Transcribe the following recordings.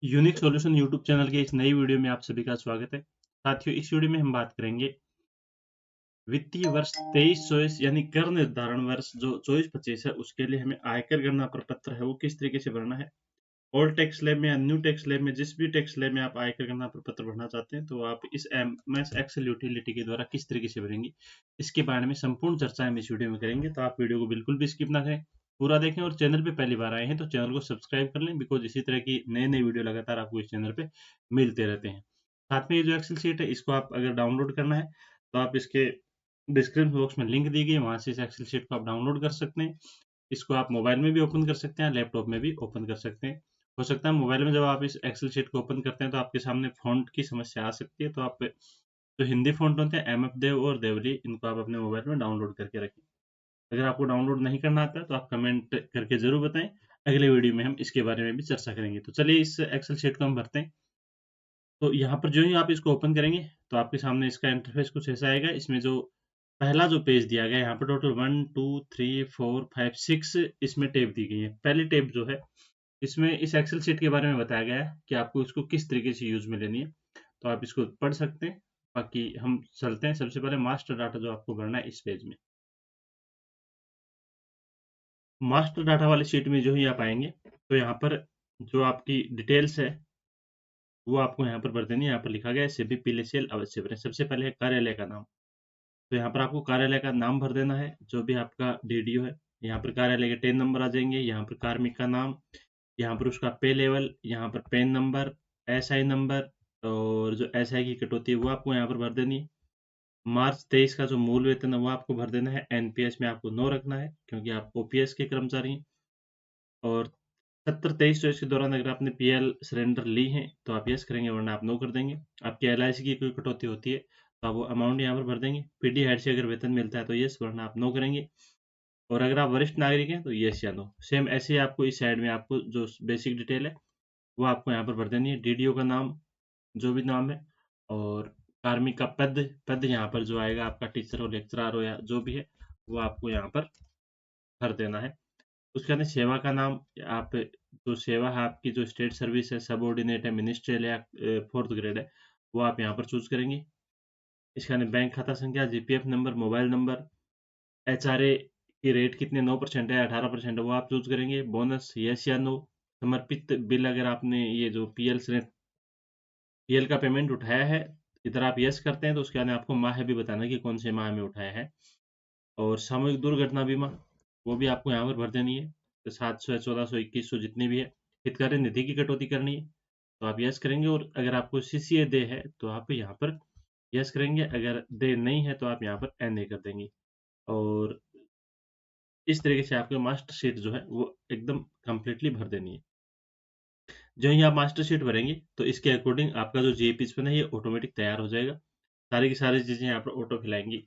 Unique solution YouTube channel के इस नई वीडियो में आप सभी का स्वागत है। साथियों, इस वीडियो में हम बात करेंगे वित्तीय वर्ष 23-24 यानी कर निर्धारण वर्ष जो 24-25 है, उसके लिए हमें आयकर गणना प्रपत्र है वो किस तरीके से भरना है। ओल्ड टैक्स स्लैब में या न्यू टैक्स स्लैब में, जिस भी टैक्स स्लैब में आप आयकर गणना प्रपत्र भरना चाहते हैं, तो आप इस एमएस एक्सेल यूटिलिटी के द्वारा किस तरीके से भरेंगे, इसके बारे में संपूर्ण चर्चा हम इस वीडियो में करेंगे। तो आप वीडियो को बिल्कुल भी स्किप ना करें, पूरा देखें, और चैनल पे पहली बार आए हैं तो चैनल को सब्सक्राइब कर लें, बिकॉज इसी तरह की नए नए वीडियो लगातार आपको इस चैनल पे मिलते रहते हैं। साथ में ये जो एक्सेल शीट है, इसको आप अगर डाउनलोड करना है तो आप इसके डिस्क्रिप्शन बॉक्स में लिंक दी गई है, वहां से इस एक्सेल शीट को आप डाउनलोड कर सकते हैं। इसको आप मोबाइल में भी ओपन कर सकते हैं, लैपटॉप में भी ओपन कर सकते हैं। हो सकता है मोबाइल में जब आप इस एक्सेल शीट को ओपन करते हैं तो आपके सामने फ़ॉन्ट की समस्या आ सकती है, तो आप जो हिंदी फ़ॉन्ट होते हैं एमएफ देव और देवली, इनको आप अपने मोबाइल में डाउनलोड करके रखें। अगर आपको डाउनलोड नहीं करना आता है तो आप कमेंट करके ज़रूर बताएँ। अगले वीडियो में हम इसके बारे में भी चर्चा करेंगे। तो चलिए इस एक्सेल शीट को हम भरते हैं। तो यहाँ पर जो ही आप इसको ओपन करेंगे तो आपके सामने इसका इंटरफेस कुछ ऐसा आएगा। इसमें जो पहला जो पेज दिया गया है, यहाँ पर टोटल 1 2 3 4 5 6 इसमें टैब दी गई है। पहली टैब जो है, इसमें इस एक्सेल शीट के बारे में बताया गया है कि आपको इसको किस तरीके से यूज़ में लेनी है। तो आप इसको पढ़ सकते हैं। बाकी हम चलते हैं, सबसे पहले मास्टर डाटा जो आपको भरना है इस पेज में। मास्टर डाटा वाली शीट में जो ही आप आएँगे, तो यहाँ पर जो आपकी डिटेल्स है, वो आपको यहाँ पर भर देनी है। यहाँ पर लिखा गया है सभी पीएलसीएल अवश्य भरें। सबसे पहले है कार्यालय का नाम। तो यहाँ पर आपको कार्यालय का नाम भर देना है, जो भी आपका डीडीओ है। यहाँ पर कार्यालय के टेन नंबर आ जाएँगे, यहाँ पर कार्मिक का नाम, यहाँ पर उसका पे लेवल, यहाँ पर पैन नंबर, एसआई नंबर, और जो एसआई की कटौती है वो आपको यहाँ पर भर देनी है। मार्च 23 का जो मूल वेतन है वो आपको भर देना है। एनपीएस में आपको नो रखना है, क्योंकि आप ओपीएस के कर्मचारी हैं। और 70-23-24 के दौरान अगर आपने पीएल सरेंडर ली हैं तो आप यस करेंगे, वरना आप नो कर देंगे। आपकी एलआईसी की कोई कटौती होती है तो आप वो अमाउंट यहाँ पर भर देंगे। पीडी हेड से अगर वेतन मिलता है तो यस, वरना आप नो करेंगे। और अगर आप वरिष्ठ नागरिक हैं तो यस या नो। सेम ऐसे ही आपको इस साइड में आपको जो बेसिक डिटेल है वो आपको यहाँ पर भर देनी है। डीडीओ का नाम, जो भी नाम है, और कार्मिक का पद, यहाँ पर जो आएगा आपका टीचर हो, लेक्चरर हो, या जो भी है, वो आपको यहाँ पर भर देना है। उसके बाद सेवा का नाम, आप जो सेवा है आपकी, जो स्टेट सर्विस है, सबऑर्डिनेट है, मिनिस्ट्रियल है, या 4th ग्रेड है, वो आप यहाँ पर चूज़ करेंगे। इसके बाद बैंक खाता संख्या, GPF number, mobile number, HRA की रेट कितने, 9% है, 18% है, वो आप चूज़ करेंगे। बोनस यस या नो। समर्पित बिल, अगर आपने ये जो पीएल का पेमेंट उठाया है, इधर आप यस करते हैं तो उसके बाद आपको माह भी बताना है कि कौन से माह में उठाया है। और सामूहिक दुर्घटना बीमा, वो भी आपको यहाँ पर भर देनी है। तो 700 है, 1400, 2100 जितनी भी है। हितकारी निधि की कटौती करनी है तो आप यस करेंगे। और अगर आपको सीसीए दे है तो आप यहाँ पर यस करेंगे। अगर दे नहीं है तो आप यहाँ पर एनए कर देंगे। और इस तरीके से आपके मास्टर शीट जो है वो एकदम कंप्लीटली भर देनी है। जो ही आप मास्टर शीट भरेंगे तो इसके अकॉर्डिंग आपका जो जीए है ये ऑटोमेटिक तैयार हो जाएगा। सारी की सारी चीज़ें यहाँ पर ऑटो फिलाएंगी।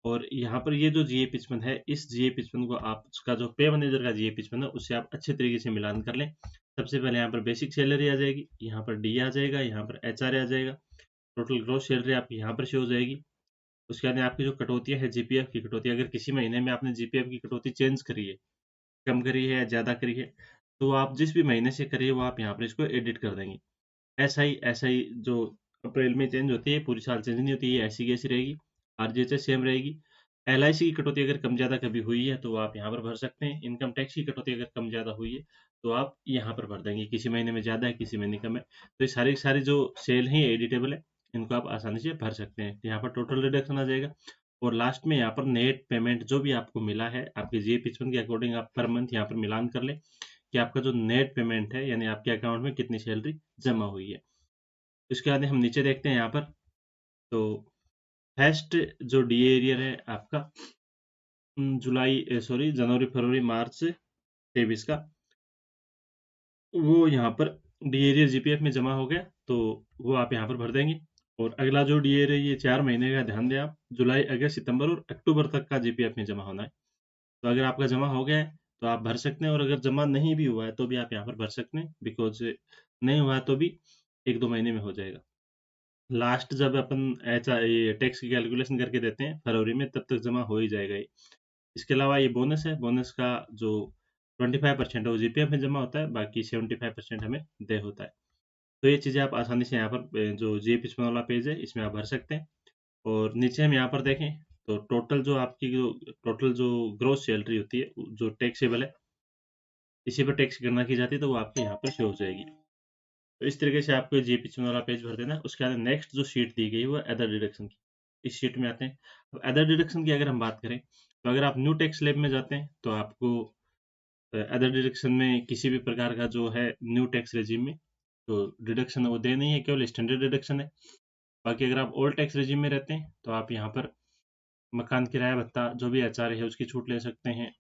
और यहाँ पर ये जो GA55 है, इस GA55 को आप उसका जो पे मैनेजर का GA55 है, उससे आप अच्छे तरीके से मिलान कर लें। सबसे पहले यहाँ पर बेसिक सैलरी आ जाएगी, यहाँ पर डी आ जाएगा, यहाँ पर एचआर आ जाएगा। टोटल ग्रॉस सैलरी आपकी यहाँ पर शो हो जाएगी। उसके बाद आपकी जो कटौतियाँ है, जीपीएफ की कटौती, अगर किसी महीने में आपने जीपीएफ की कटौती चेंज करी है, कम करी है या ज़्यादा करी है, तो आप जिस भी महीने से करिए वो आप यहाँ पर इसको एडिट कर देंगे। एसआई जो अप्रैल में चेंज होती है, पूरी साल चेंज नहीं होती है, ऐसी की ऐसी रहेगी। आरजीएचएस सेम रहेगी। एलआईसी की कटौती अगर कम ज़्यादा कभी हुई है तो आप यहाँ पर भर सकते हैं। इनकम टैक्स की कटौती अगर कम ज़्यादा हुई है तो आप यहाँ पर भर देंगे। किसी महीने में ज़्यादा है, किसी महीने कम है, तो ये सारी की सारी जो सेल हैं एडिटेबल है, इनको आप आसानी से भर सकते हैं। तो यहाँ पर टोटल रिडक्शन आ जाएगा। और लास्ट में यहाँ पर नेट पेमेंट जो भी आपको मिला है आपके GA55 के अकॉर्डिंग, आप पर मंथ यहाँ पर मिलान कर लें कि आपका जो नेट पेमेंट है, यानी आपके अकाउंट में कितनी सैलरी जमा हुई है। इसके बाद हम नीचे देखते हैं यहाँ पर, तो फर्स्ट जो डी एरियर है आपका, जनवरी फरवरी मार्च 23 का, वो यहाँ पर डी एरियर जीपीएफ में जमा हो गया, तो वो आप यहाँ पर भर देंगे। और अगला जो डी एरियर, ये 4 महीने का, ध्यान दें आप, जुलाई अगस्त सितंबर और अक्टूबर तक का जीपीएफ में जमा होना है। तो अगर आपका जमा हो गया है तो आप भर सकते हैं, और अगर जमा नहीं भी हुआ है तो भी आप यहाँ पर भर सकते हैं, बिकॉज नहीं हुआ है तो भी 1-2 महीने में हो जाएगा। लास्ट जब अपन ऐसा ये टैक्स की कैलकुलेशन करके देते हैं फरवरी में, तब तक जमा हो ही जाएगा ये। इसके अलावा ये बोनस है, बोनस का जो 25% है वो जीपीएफ में जमा होता है, बाकी 75% हमें दे होता है। तो ये चीज़ें आप आसानी से यहाँ पर जो GA-Pisman वाला पेज है इसमें आप भर सकते हैं। और नीचे हम यहाँ पर देखें तो टोटल जो ग्रॉस सैलरी होती है जो टैक्सेबल है, इसी पर टैक्स की गणना की जाती है, तो वो आपके यहाँ पर शो हो जाएगी। तो इस तरीके से आपको GA-Pisman वाला पेज भर देना है। उसके बाद नेक्स्ट जो शीट दी गई है वो अदर डिडक्शन की। इस शीट में आते हैं। अब अदर डिडक्शन की अगर हम बात करें तो अगर आप न्यू टैक्स स्लैब में जाते हैं तो आपको अदर डिडक्शन में किसी भी प्रकार का जो है न्यू टैक्स रेजिम में तो डिडक्शन वो दे नहीं है, केवल स्टैंडर्ड डिडक्शन है। बाकी अगर आप ओल्ड टैक्स रेजिम में रहते हैं तो आप यहाँ पर मकान किराया भत्ता जो भी HRA है उसकी छूट ले सकते हैं,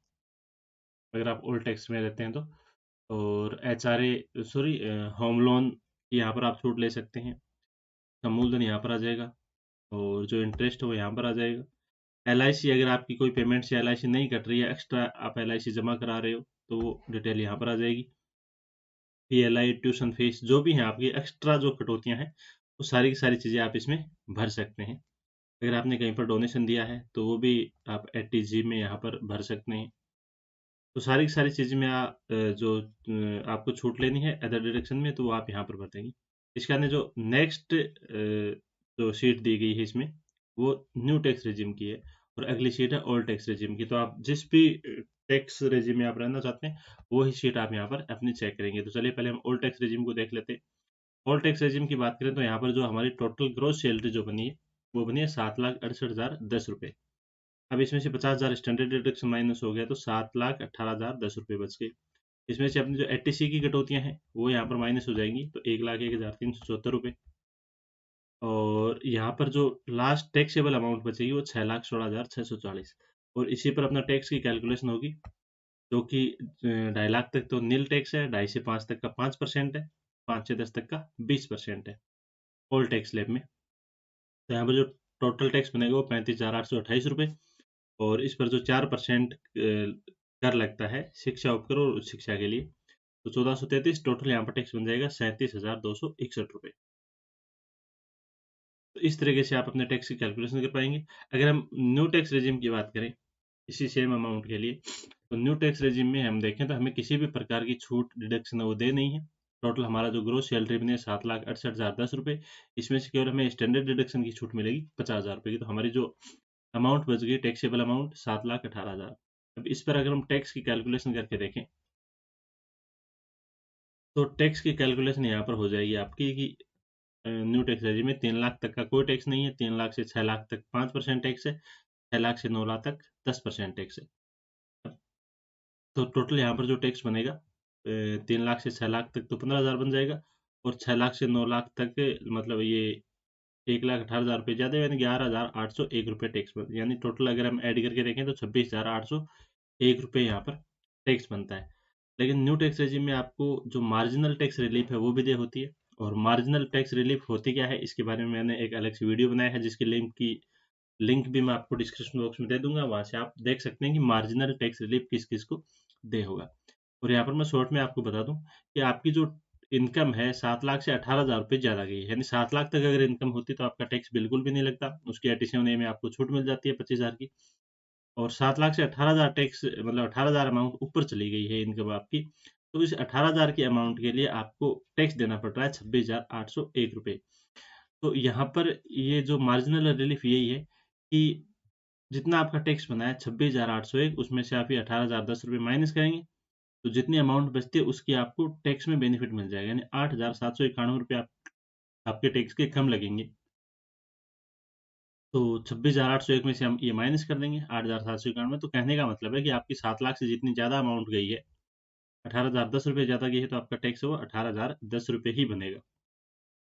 अगर आप ओल्ड टैक्स में रहते हैं तो। और HRA सॉरी होम लोन यहाँ पर आप छूट ले सकते हैं। का मूलधन यहाँ पर आ जाएगा और जो इंटरेस्ट है वो यहाँ पर आ जाएगा। LIC अगर आपकी कोई पेमेंट से LIC नहीं कट रही है, एक्स्ट्रा आप LIC जमा करा रहे हो तो वो डिटेल यहाँ पर आ जाएगी। PLI, ट्यूशन फीस जो भी है आपकी एक्स्ट्रा जो कटौतियाँ हैं वो सारी की सारी चीज़ें आप इसमें भर सकते हैं। अगर आपने कहीं पर डोनेशन दिया है तो वो भी आप ATG में यहाँ पर भर सकते हैं। तो सारी की सारी चीज़ें में जो आपको छूट लेनी है अदर डिडक्शन में तो वो आप यहाँ पर भर देंगे। इसके बाद में जो नेक्स्ट जो शीट दी गई है इसमें वो न्यू टैक्स रेजिम की है और अगली शीट है ओल्ड टैक्स रेजिम की। तो आप जिस भी टैक्स रेजिम में आप रहना चाहते हैं वो ही शीट आप यहाँ पर अपनी चेक करेंगे। तो चलिए पहले हम ओल्ड टैक्स रेजिम को देख लेते हैं। ओल्ड टैक्स रेजिम की बात करें तो यहाँ पर जो हमारी टोटल ग्रॉस सैलरी जो बनी है वो बनी है 7,68,010 रुपये। अब इसमें से 50,000 स्टैंडर्ड डिडक्शन माइनस हो गया तो 7,18,010 रुपये बच गए। इसमें से अपनी जो ATC की कटौतियां हैं वो यहाँ पर माइनस हो जाएंगी तो 1,01,374 रुपये। और यहाँ पर जो लास्ट टैक्सेबल अमाउंट बचेगी वो 6,16,640। और इसी पर अपना टैक्स की कैलकुलेशन होगी जो कि 2.5 लाख तक तो नील टैक्स है, 2.5 से 5 तक का 5% है, 5 से 10 तक का 20% है ऑल टैक्स स्लैब में। तो यहाँ पर जो टोटल टैक्स बनेगा वो 35,828 रुपये। और इस पर जो 4% कर लगता है शिक्षा उपकर और उच्च शिक्षा के लिए तो 1433 टोटल यहाँ पर टैक्स बन जाएगा 37,261 रुपये। तो इस तरीके से आप अपने टैक्स की कैलकुलेशन कर पाएंगे। अगर हम न्यू टैक्स रेजिम की बात करें इसी सेम अमाउंट के लिए तो न्यू टैक्स रेजिम में हम देखें तो हमें किसी भी प्रकार की छूट डिडक्शन वो दे नहीं है। टोटल हमारा जो ग्रोस सैलरी बनी है 7,68,010 रुपये। इसमें से केवल हमें स्टैंडर्ड डिडक्शन की छूट मिलेगी 50,000 रुपये की। तो हमारी जो अमाउंट बच गई टैक्सेबल अमाउंट 7,18,000। अब इस पर अगर हम टैक्स की कैलकुलेशन करके देखें तो टैक्स की कैलकुलेशन यहाँ पर हो जाएगी आपकी कि न्यू टैक्स रेजिम में 3 लाख तक का कोई टैक्स नहीं है, 3 लाख से 6 लाख तक 5% टैक्स है, 6 लाख से 9 लाख तक 10% टैक्स है। तो टोटल यहाँ पर जो टैक्स बनेगा 3 लाख से 6 लाख तक तो 15,000 बन जाएगा और 6 लाख से 9 लाख तक मतलब ये 1,18,000 रुपये ज़्यादा यानी 11,801 रुपये टैक्स बन यानी टोटल अगर हम ऐड करके देखें तो 26,801 रुपये यहाँ पर टैक्स बनता है। लेकिन न्यू टैक्स रेजिम में आपको जो मार्जिनल टैक्स रिलीफ है वो भी दे होती है। और मार्जिनल टैक्स रिलीफ होती क्या है इसके बारे में मैंने एक अलग से वीडियो बनाया है जिसकी लिंक भी मैं आपको डिस्क्रिप्शन बॉक्स में दे दूंगा, वहां से आप देख सकते हैं कि मार्जिनल टैक्स रिलीफ किस किस को दे होगा। और यहाँ पर मैं शॉर्ट में आपको बता दूं कि आपकी जो इनकम है 7 लाख से 18,000 रुपये ज्यादा गई है यानी 7 लाख तक अगर इनकम होती तो आपका टैक्स बिल्कुल भी नहीं लगता, उसकी 87A में आपको छूट मिल जाती है 25,000 की। और 7 लाख से 18,000 टैक्स मतलब 18,000 अमाउंट ऊपर चली गई है इनकम आपकी तो इस 18,000 की अमाउंट के लिए आपको टैक्स देना पड़ रहा है 26,801 रुपये। तो यहाँ पर ये जो मार्जिनल रिलीफ यही है कि जितना आपका टैक्स बना है 26,801 उसमें से आप ये 18,010 रुपये माइनस करेंगे तो जितनी अमाउंट बचती है उसकी आपको टैक्स में बेनिफिट मिल जाएगा यानी 8,791 रुपये आपके टैक्स के कम लगेंगे। तो 26,801 में से हम ये माइनस कर देंगे 8,791। तो कहने का मतलब है कि आपकी 7 लाख से जितनी ज़्यादा अमाउंट गई है 18,010 रुपये ज़्यादा गई है तो आपका टैक्स है वो 18,010 रुपये ही बनेगा।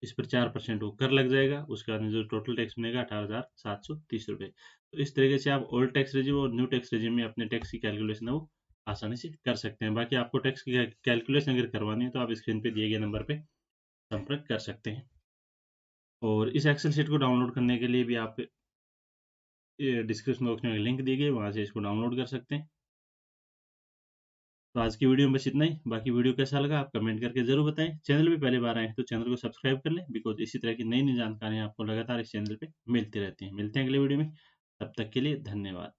इस पर 4% वो कर लग जाएगा, उसके बाद में जो टोटल टैक्स बनेगा 18,730 रुपये। तो इस तरीके से आप ओल्ड टैक्स रेजिम और न्यू टैक्स रेजिम में अपने टैक्स की कैलकुलेशन है वो आसानी से कर सकते हैं। बाकी आपको टैक्स की कैलकुलेशन अगर करवानी है तो आप स्क्रीन पे दिए गए नंबर पे संपर्क कर सकते हैं। और इस एक्सेल शीट को डाउनलोड करने के लिए भी आप डिस्क्रिप्शन बॉक्स में लिंक दी गई वहाँ से इसको डाउनलोड कर सकते हैं। तो आज की वीडियो में बस इतना ही। बाकी वीडियो कैसा लगा आप कमेंट करके जरूर बताएं। चैनल पे पहली बार आए हैं तो चैनल को सब्सक्राइब कर लें बिकॉज इसी तरह की नई नई जानकारियां आपको लगातार इस चैनल पे मिलती रहती हैं। मिलते हैं अगले वीडियो में, तब तक के लिए धन्यवाद।